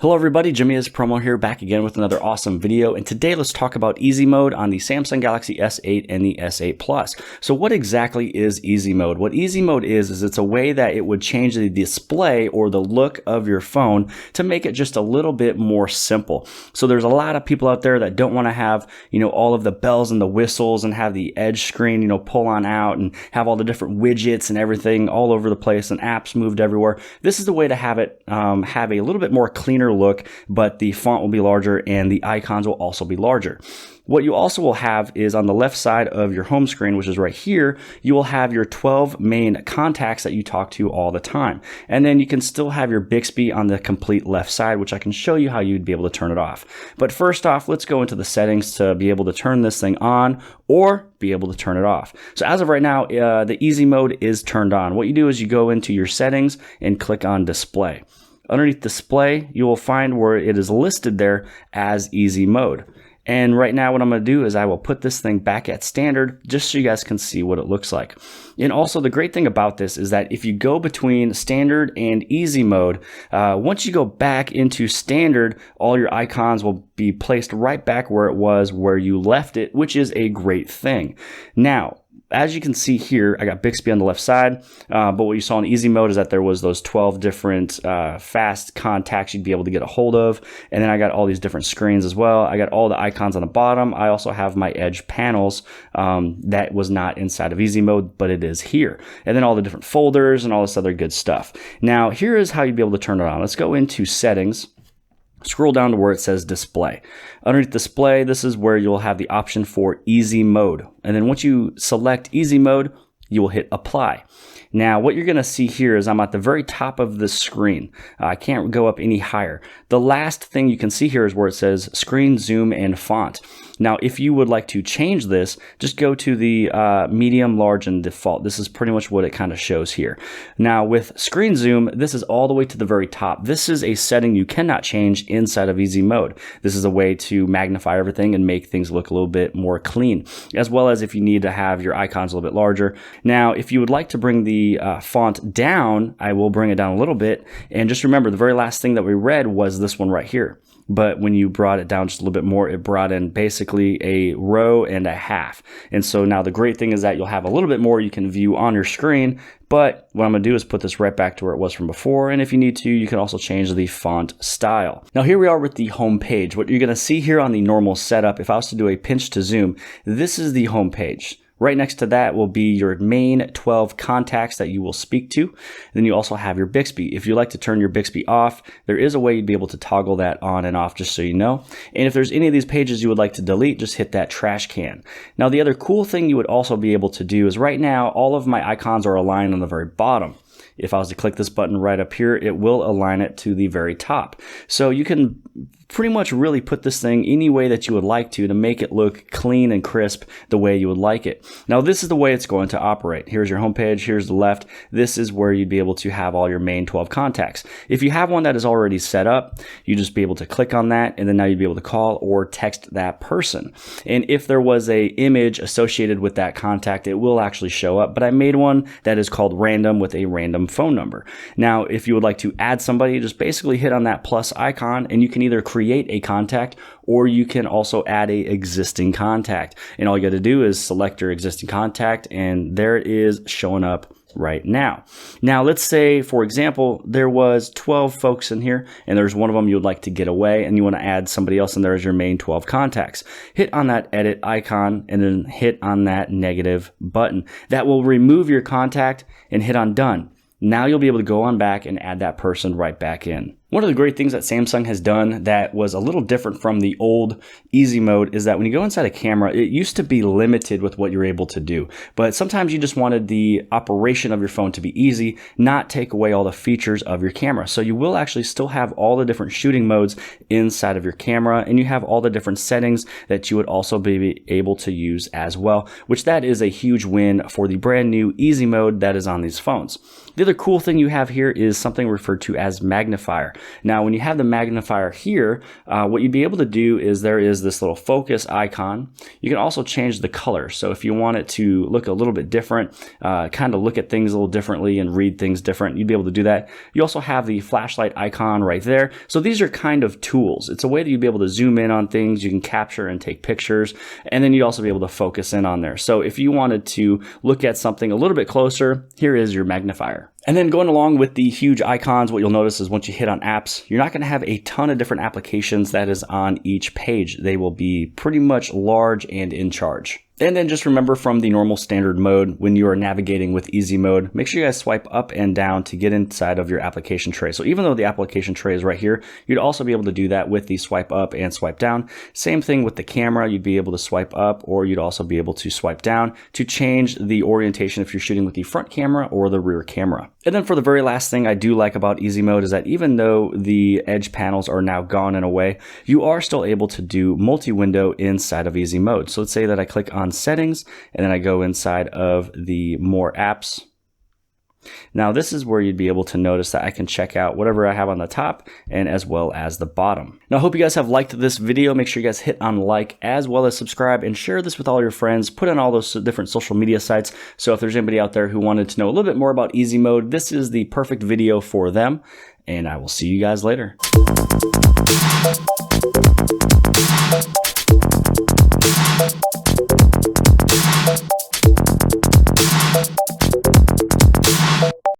Hello everybody, jimmyispromo here, back again with another awesome video, and today let's talk about easy mode on the Samsung Galaxy S8 and the S8 Plus. So what exactly is easy mode? What easy mode is it's a way that it would change the display or the look of your phone to make it just a little bit more simple. So there's a lot of people out there that don't want to have, all of the bells and the whistles and have the edge screen, pull on out and have all the different widgets and everything all over the place and apps moved everywhere. This is the way to have it have a little bit more cleaner look, but the font will be larger and the icons will also be larger. What you also will have is on the left side of your home screen, which is right here, you will have your 12 main contacts that you talk to all the time. And then you can still have your Bixby on the complete left side, which I can show you how you'd be able to turn it off. But first off, let's go into the settings to be able to turn this thing on or be able to turn it off. So as of right now, the easy mode is turned on. What you do is you go into your settings and click on display. Underneath display, you will find where it is listed there as easy mode. And right now what I'm going to do is I will put this thing back at standard just so you guys can see what it looks like. And also the great thing about this is that if you go between standard and easy mode, once you go back into standard, all your icons will be placed right back where it was where you left it, which is a great thing. Now, as you can see here, I got Bixby on the left side, but what you saw in easy mode is that there was those 12 different fast contacts you'd be able to get a hold of, and then I got all these different screens as well. I got all the icons on the bottom. I also have my edge panels that was not inside of easy mode, but it is here. And then all the different folders and all this other good stuff. Now, here is how you'd be able to turn it on. Let's go into settings. Scroll down to where it says display. Underneath display, this is where you'll have the option for easy mode. And then once you select easy mode, you will hit apply. Now, what you're going to see here is I'm at the very top of the screen. I can't go up any higher. The last thing you can see here is where it says screen, zoom, and font. Now, if you would like to change this, just go to the medium, large, and default. This is pretty much what it kind of shows here. Now, with screen zoom, this is all the way to the very top. This is a setting you cannot change inside of easy mode. This is a way to magnify everything and make things look a little bit more clean, as well as if you need to have your icons a little bit larger. Now, if you would like to bring the font down, I will bring it down a little bit. And just remember, the very last thing that we read was this one right here. But when you brought it down just a little bit more, it brought in basically a row and a half. And so now the great thing is that you'll have a little bit more you can view on your screen. But what I'm going to do is put this right back to where it was from before. And if you need to, you can also change the font style. Now here we are with the home page. What you're going to see here on the normal setup, if I was to do a pinch to zoom, this is the home page. Right next to that will be your main 12 contacts that you will speak to. Then you also have your Bixby. If you like to turn your Bixby off, there is a way you'd be able to toggle that on and off, just so you know. And if there's any of these pages you would like to delete, just hit that trash can. Now, the other cool thing you would also be able to do is right now, all of my icons are aligned on the very bottom. If I was to click this button right up here, it will align it to the very top. So you can pretty much really put this thing any way that you would like to make it look clean and crisp the way you would like it. Now, this is the way it's going to operate. Here's your home page. Here's the left. This is where you'd be able to have all your main 12 contacts. If you have one that is already set up, you just be able to click on that, and then now you'd be able to call or text that person. And if there was a image associated with that contact, it will actually show up. But I made one that is called random with a random phone number. Now, if you would like to add somebody, just basically hit on that plus icon, and you can either create a contact or you can also add a existing contact. And all you got to do is select your existing contact, and there it is showing up right now. Now, let's say, for example, there was 12 folks in here, and there's one of them you would like to get away, and you want to add somebody else in there as your main 12 contacts. Hit on that edit icon, and then hit on that negative button. That will remove your contact, and hit on done. Now you'll be able to go on back and add that person right back in. One of the great things that Samsung has done that was a little different from the old easy mode is that when you go inside a camera, it used to be limited with what you're able to do. But sometimes you just wanted the operation of your phone to be easy, not take away all the features of your camera. So you will actually still have all the different shooting modes inside of your camera, and you have all the different settings that you would also be able to use as well, which that is a huge win for the brand new easy mode that is on these phones. The other cool thing you have here is something referred to as magnifier. Now, when you have the magnifier here, what you'd be able to do is there is this little focus icon. You can also change the color. So if you want it to look a little bit different, kind of look at things a little differently and read things different, you'd be able to do that. You also have the flashlight icon right there. So these are kind of tools. It's a way that you'd be able to zoom in on things, you can capture and take pictures, and then you'd also be able to focus in on there. So if you wanted to look at something a little bit closer, here is your magnifier. And then going along with the huge icons, what you'll notice is once you hit on apps, you're not going to have a ton of different applications that is on each page. They will be pretty much large and in charge. And then just remember from the normal standard mode, when you are navigating with easy mode, make sure you guys swipe up and down to get inside of your application tray. So even though the application tray is right here, you'd also be able to do that with the swipe up and swipe down. Same thing with the camera, you'd be able to swipe up, or you'd also be able to swipe down to change the orientation if you're shooting with the front camera or the rear camera. And then for the very last thing I do like about easy mode is that even though the edge panels are now gone in a way, you are still able to do multi-window inside of easy mode. So let's say that I click on settings and then I go inside of the more apps. Now this is where you'd be able to notice that I can check out whatever I have on the top and as well as the bottom. Now I hope you guys have liked this video. Make sure you guys hit on like as well as subscribe and share this with all your friends. Put on all those different social media sites. So if there's anybody out there who wanted to know a little bit more about easy mode, this is the perfect video for them. And I will see you guys later.